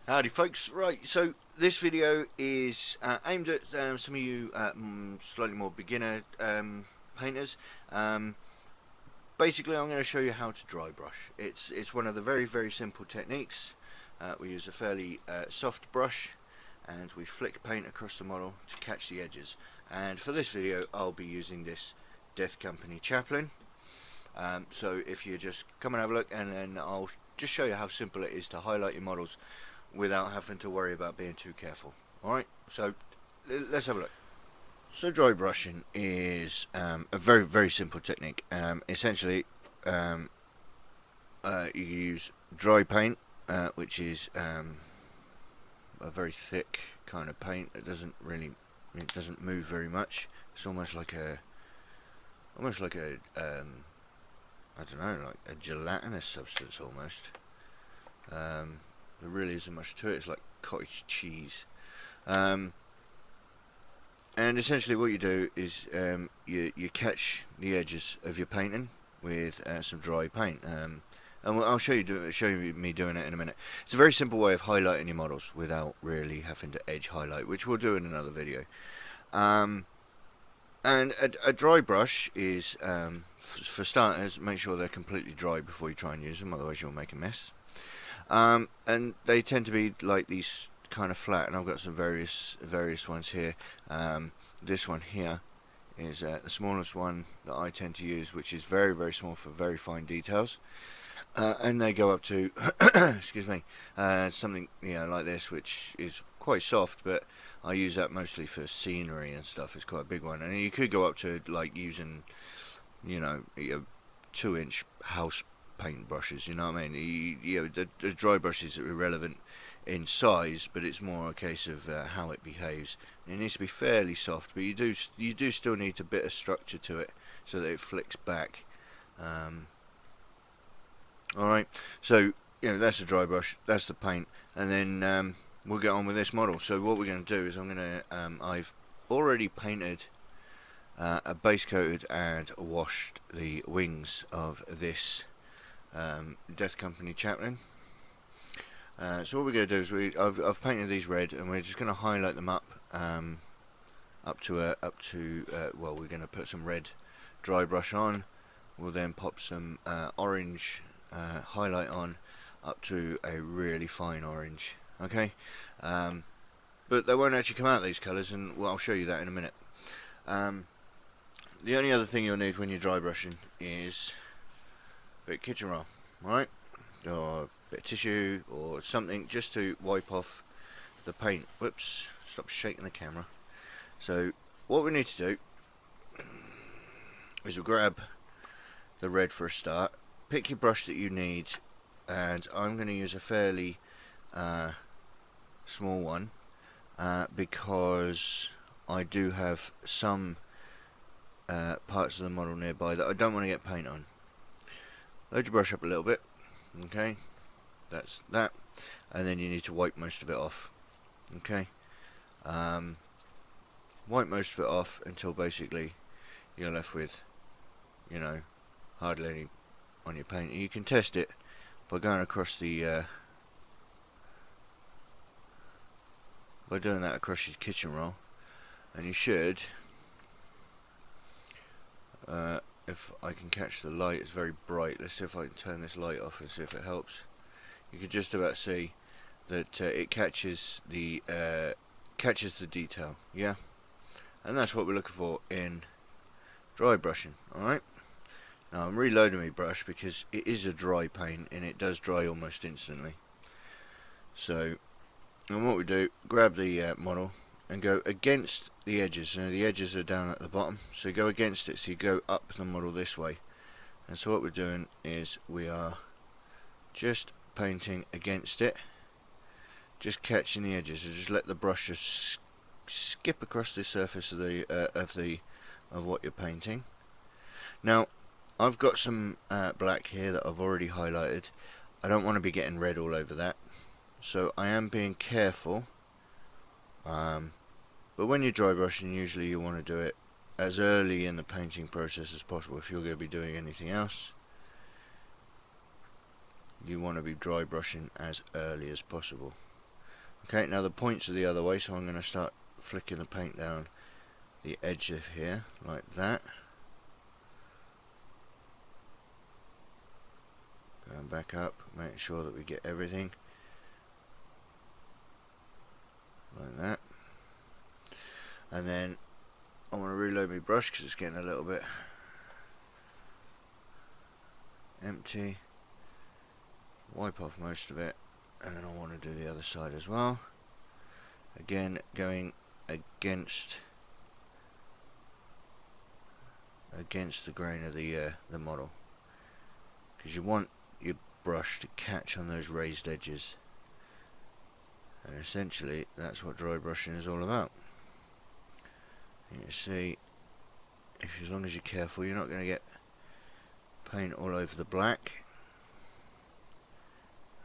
Howdy folks, right, so this video is aimed at some of you slightly more beginner painters. Basically I'm going to show you how to dry brush. It's one of the very simple techniques. We use a fairly soft brush and we flick paint across the model to catch the edges. And for this video I'll be using this Death Company Chaplain. So if you just come and have a look, and then I'll just show you how simple it is to highlight your models without having to worry about being too careful. Alright, so let's have a look. So dry brushing is a very simple technique. Essentially you use dry paint, which is a very thick kind of paint. It doesn't move very much. It's almost like a I don't know, like a gelatinous substance almost. There really isn't much to it. It's like cottage cheese. And essentially what you do is you catch the edges of your painting with some dry paint. And I'll show you me doing it in a minute. It's a very simple way of highlighting your models without really having to edge highlight, which we'll do in another video. And a dry brush is, for starters, make sure they're completely dry before you try and use them, otherwise you'll make a mess. And they tend to be like these kind of flat, and I've got some various ones here. This one here is the smallest one that I tend to use, which is very small for very fine details. And they go up to excuse me, something like this, which is quite soft, but I use that mostly for scenery and stuff. It's quite a big one, and you could go up to like using 2-inch house paint brushes, you know what I mean? The dry brushes are irrelevant in size, but it's more a case of how it behaves. It needs to be fairly soft, but you do still need a bit of structure to it so that it flicks back. Alright, so that's the dry brush, that's the paint, and then we'll get on with this model. So what we're going to do is I've already painted a base coated and washed the wings of this Death Company Chaplain. So what we're going to do is I've painted these red, and we're just going to highlight them up to well, we're going to put some red dry brush on. We'll then pop some orange highlight on up to a really fine orange. Okay, but they won't actually come out these colours, and well, I'll show you that in a minute. The only other thing you'll need when you're dry brushing is a bit of kitchen roll, right, or a bit of tissue or something, just to wipe off the paint. Whoops, stop shaking the camera. So what we need to do is we'll grab the red for a start, pick your brush that you need, and I'm going to use a fairly small one because I do have some parts of the model nearby that I don't want to get paint on. Load your brush up a little bit, okay, that's that, and then you need to wipe most of it off. Okay, wipe most of it off until basically you're left with hardly any on your paint. You can test it by going across the by doing that across your kitchen roll, and you should, if I can catch the light, it's very bright. Let's see if I can turn this light off and see if it helps. You can just about see that it catches the detail, yeah, and that's what we're looking for in dry brushing. Alright, now I'm reloading my brush because it is a dry paint and it does dry almost instantly. So, and what we do, grab the model and go against the edges. Now the edges are down at the bottom, so go against it, so you go up the model this way. And so what we're doing is we are just painting against it, just catching the edges, so just let the brush just skip across the surface of what you're painting. Now I've got some black here that I've already highlighted. I don't want to be getting red all over that, so I am being careful. But when you're dry brushing, usually you want to do it as early in the painting process as possible. If you're going to be doing anything else, you want to be dry brushing as early as possible. Okay, now the points are the other way, so I'm going to start flicking the paint down the edge of here, like that. Going back up, making sure that we get everything. Like that. And then I want to reload my brush because it's getting a little bit empty. Wipe off most of it, and then I want to do the other side as well. Again, going against the grain of the model, because you want your brush to catch on those raised edges, and essentially that's what dry brushing is all about. You see, as long as you're careful, you're not going to get paint all over the black,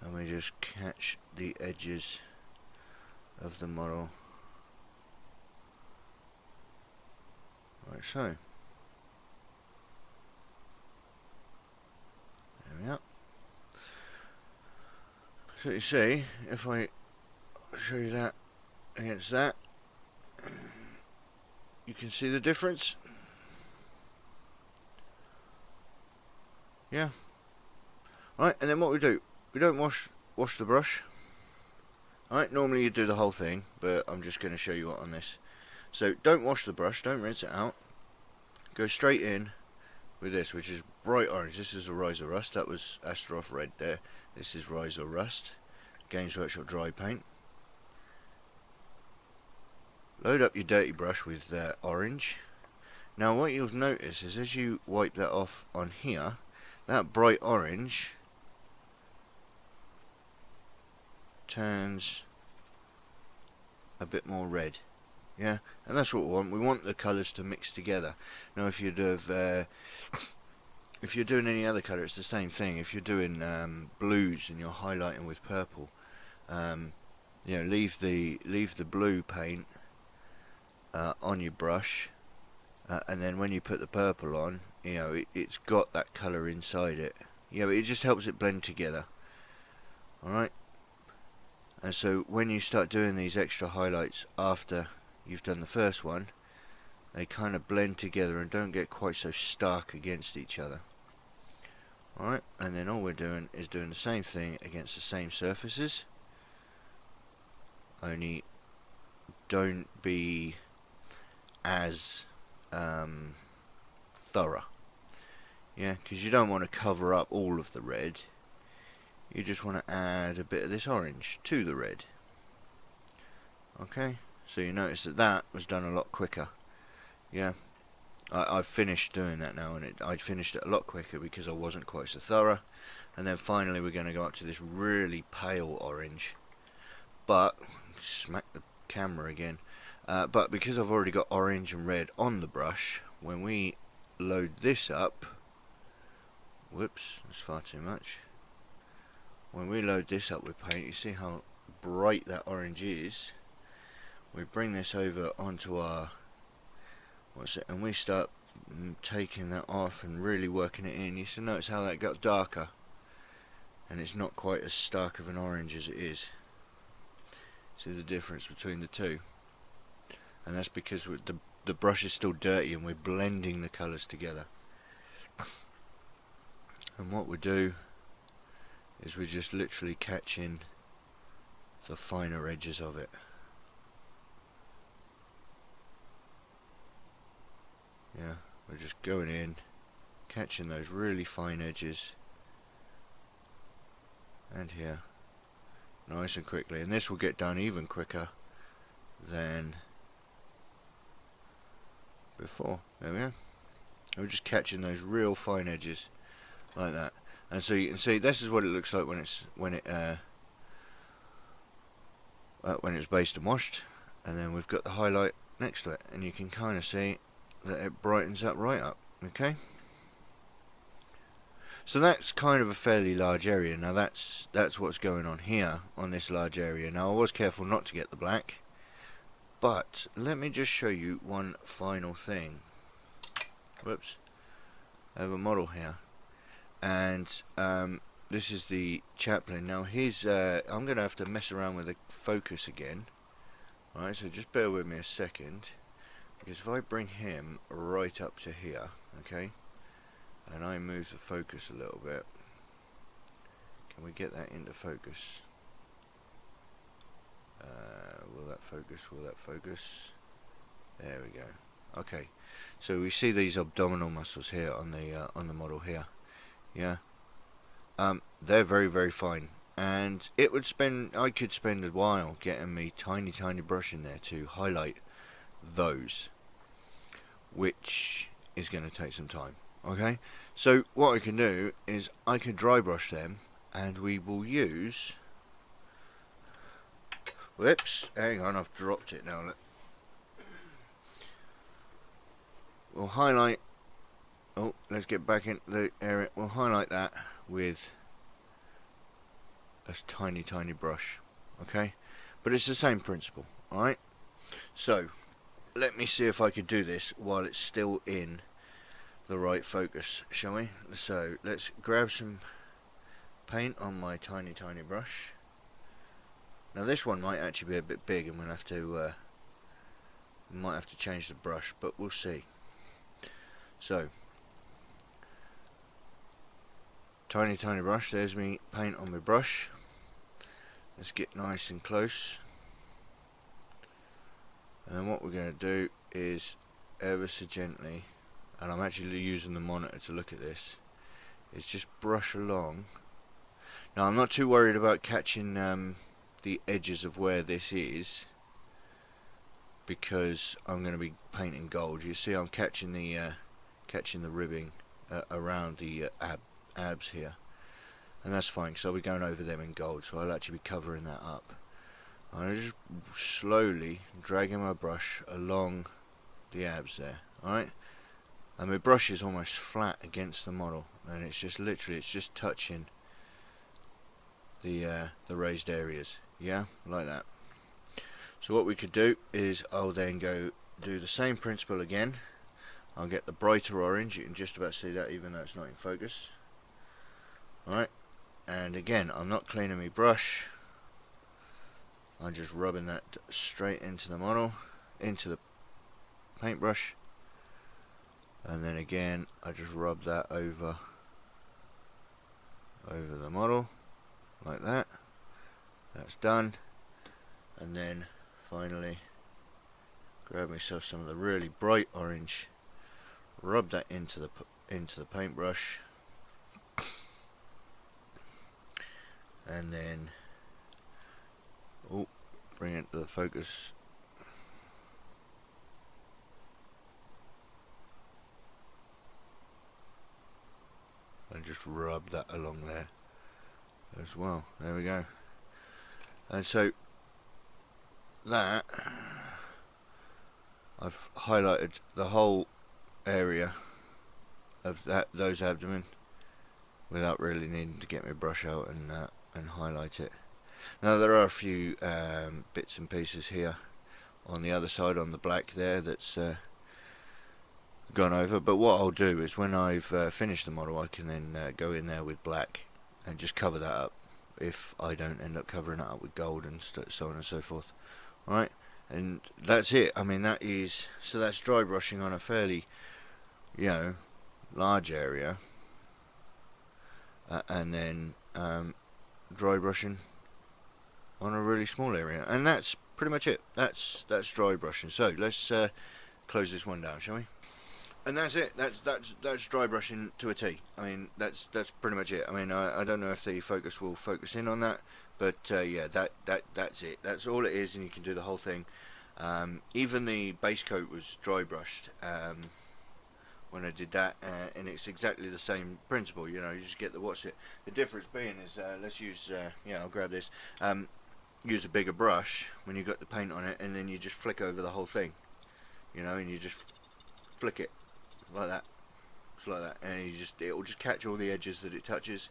and we just catch the edges of the model like so. There we are. So you see, if I show you that against that, you can see the difference. Yeah. Alright, and then what we do, we don't wash the brush. Alright, normally you do the whole thing, but I'm just going to show you what on this. So don't wash the brush, don't rinse it out. Go straight in with this, which is bright orange. This is a Rise or Rust. That was Astaroth Red there. This is Rise or Rust. Games Workshop dry paint. Load up your dirty brush with orange. Now what you'll notice is as you wipe that off on here, that bright orange turns a bit more red. Yeah, and that's what we want. We want the colours to mix together. Now if you'd have if you're doing any other colour, it's the same thing. If you're doing blues and you're highlighting with purple, you know, leave the blue paint on your brush, and then when you put the purple on, you know, it's got that colour inside it. You know, it just helps it blend together. Alright, and so when you start doing these extra highlights after you've done the first one, they kind of blend together and don't get quite so stark against each other. Alright, and then all we're doing is doing the same thing against the same surfaces, only don't be as thorough. Yeah, because you don't want to cover up all of the red. You just want to add a bit of this orange to the red. Okay, so you notice that was done a lot quicker. Yeah, I've finished doing that now, and I'd finished it a lot quicker because I wasn't quite so thorough. And then finally we're going to go up to this really pale orange, but smack the camera again. But because I've already got orange and red on the brush, when we load this up, whoops, that's far too much. When we load this up with paint, you see how bright that orange is. We bring this over onto our, and we start taking that off and really working it in. You should notice how that got darker, and it's not quite as stark of an orange as it is. See the difference between the two, and that's because the brush is still dirty and we're blending the colours together. And what we do is we're just literally catching the finer edges of it. Yeah, we're just going in, catching those really fine edges, and here, nice and quickly. And this will get done even quicker than before. There we go. We're just catching those real fine edges like that. And so you can see this is what it looks like when it's based and washed. And then we've got the highlight next to it, and you can kind of see that it brightens that right up. Okay, so that's kind of a fairly large area. Now that's what's going on here on this large area. Now I was careful not to get the black, but let me just show you one final thing. Whoops, I have a model here, and this is the chaplain. Now he's I'm gonna have to mess around with the focus again. Alright, so just bear with me a second, because if I bring him right up to here, okay, and I move the focus a little bit, can we get that into focus? Will that focus? Will that focus? There we go. Okay, so we see these abdominal muscles here on the model here. Yeah, they're very, very fine, and I could spend a while getting me tiny brush in there to highlight those, which is going to take some time. Okay, so what I can do is I can dry brush them, and we will use, whoops, hang on, I've dropped it now. Look. We'll highlight, oh, let's get back into the area. We'll highlight that with a tiny brush, okay, but it's the same principle. Alright, so let me see if I could do this while it's still in the right focus, shall we? So let's grab some paint on my tiny brush. Now this one might actually be a bit big, and we'll have to might have to change the brush, but we'll see. So tiny brush, there's me paint on my brush. Let's get nice and close, and then what we're going to do is ever so gently, and I'm actually using the monitor to look at this, is just brush along. Now I'm not too worried about catching the edges of where this is, because I'm going to be painting gold. You see I'm catching the ribbing around the abs here, and that's fine because I'll be going over them in gold, so I'll actually be covering that up. I'm just slowly dragging my brush along the abs there. Alright, and my brush is almost flat against the model, and it's just literally, it's just touching the raised areas, yeah, like that. So what we could do is I'll then go do the same principle again. I'll get the brighter orange, you can just about see that even though it's not in focus. Alright, and again, I'm not cleaning my brush, I'm just rubbing that straight into the model, into the paintbrush, and then again I just rub that over the model like that. That's done, and then finally grab myself some of the really bright orange, rub that into the paintbrush, and then bring it to the focus. And just rub that along there as well. There we go. And so that, I've highlighted the whole area of those abdomen without really needing to get my brush out and highlight it. Now there are a few bits and pieces here on the other side, on the black there, that's gone over, but what I'll do is when I've finished the model, I can then go in there with black and just cover that up if I don't end up covering it up with gold and so on and so forth. Alright, and that's it. I mean, so that's dry brushing on a fairly, large area, and then dry brushing on a really small area, and that's pretty much it. That's dry brushing. So let's close this one down, shall we? And that's it. That's dry brushing to a T. I mean, that's pretty much it. I mean, I don't know if the focus will focus in on that, but yeah, that's it. That's all it is, and you can do the whole thing. Even the base coat was dry brushed when I did that, and it's exactly the same principle. You just get the difference being is let's use I'll grab this. Use a bigger brush when you got the paint on it, and then you just flick over the whole thing, and you just flick it like that, just like that, and it'll just catch all the edges that it touches.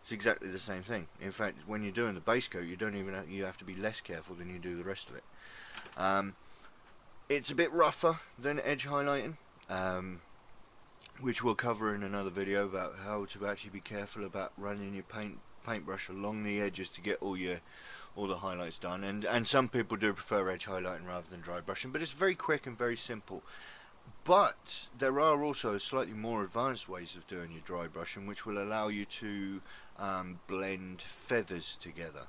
It's exactly the same thing. In fact, when you're doing the base coat, you have to be less careful than you do the rest of it. It's a bit rougher than edge highlighting, which we'll cover in another video, about how to actually be careful about running your paintbrush along the edges to get all the highlights done. And some people do prefer edge highlighting rather than dry brushing, but it's very quick and very simple. But there are also slightly more advanced ways of doing your dry brushing, which will allow you to blend feathers together.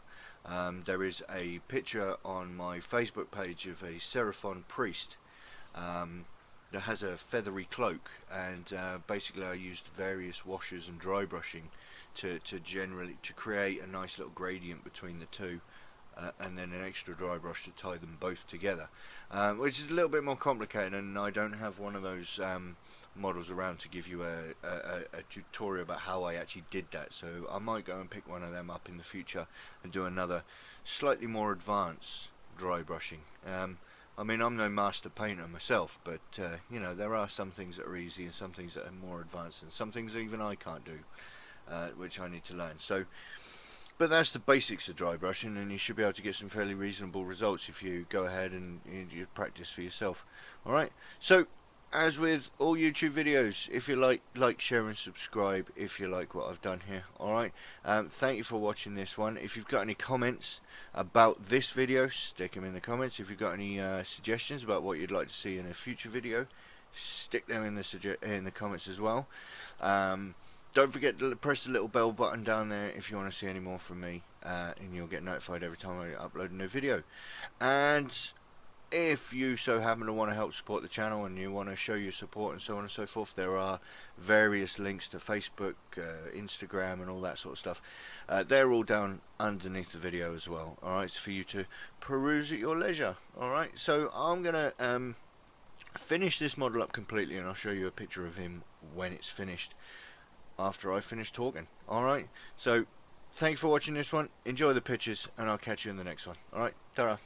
There is a picture on my Facebook page of a Seraphon priest that has a feathery cloak, and basically I used various washers and dry brushing to create a nice little gradient between the two. And then an extra dry brush to tie them both together, which is a little bit more complicated, and I don't have one of those models around to give you a tutorial about how I actually did that, so I might go and pick one of them up in the future and do another slightly more advanced dry brushing. I mean, I'm no master painter myself, but you know, there are some things that are easy and some things that are more advanced, and some things even I can't do, which I need to learn. So, but that's the basics of dry brushing, and you should be able to get some fairly reasonable results if you go ahead and you practice for yourself. Alright, so as with all YouTube videos, if you like, share and subscribe if you like what I've done here. Alright, thank you for watching this one. If you've got any comments about this video, stick them in the comments. If you've got any suggestions about what you'd like to see in a future video, stick them in the comments as well. Don't forget to press the little bell button down there if you want to see any more from me, and you'll get notified every time I upload a new video. And if you so happen to want to help support the channel and you want to show your support and so on and so forth, there are various links to Facebook, Instagram and all that sort of stuff. They're all down underneath the video as well. Alright, it's for you to peruse at your leisure. Alright, so I'm going to finish this model up completely, and I'll show you a picture of him when it's finished, after I finish talking. Alright, so thanks for watching this one, enjoy the pictures, and I'll catch you in the next one. Alright, ta-ra.